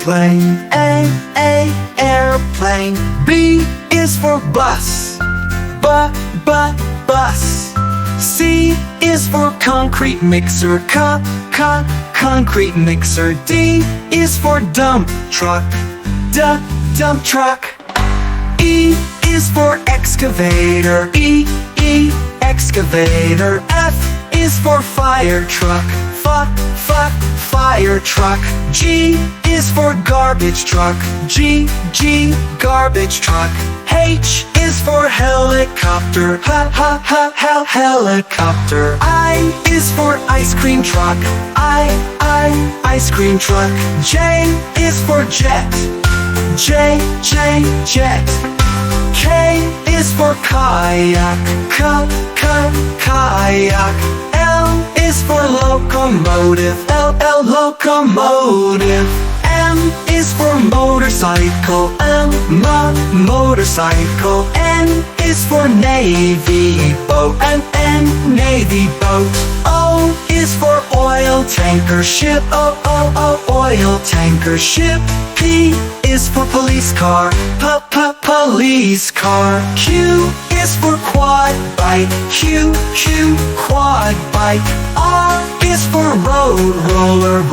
airplane. Airplane. B is for bus. Bus. C is for concrete mixer. Concrete mixer. D is for dump truck. Dump truck. E is for excavator. Excavator. F is for fire truck. Fire truck. G is for garbage truck. Garbage truck. H is for helicopter. Helicopter. I is for ice cream truck. Ice cream truck. J is for jet. Jet. K is for kayak. Kayak. L is for locomotive. Locomotive. M is for motorcycle. Motorcycle. N is for navy boat. Navy boat. O is for oil tanker ship. Oil tanker ship. P is for police car. Police car. Q is for quad bike. Quad bike. R is for road roller.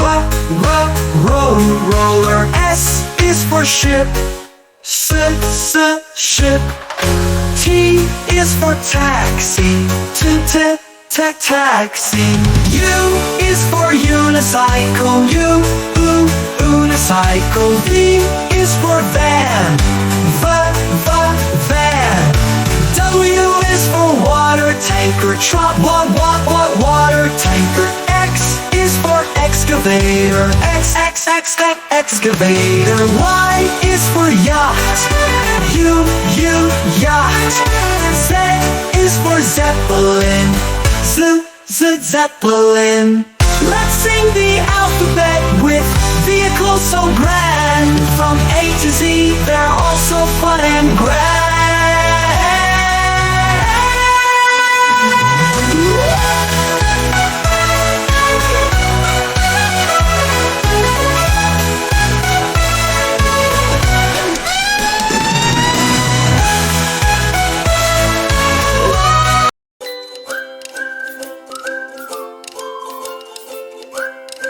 Road roller. S is for ship. Ship. T is for taxi. Taxi. U is for unicycle. Unicycle. V is for van. Van. W is for water tanker. Water tanker. X is for excavator. Excavator. Y is for yacht. Yacht. Z is for Zeppelin. Zeppelin. Let's sing the alphabet with vehicles so grand. From A to Z, they're all so fun and grand.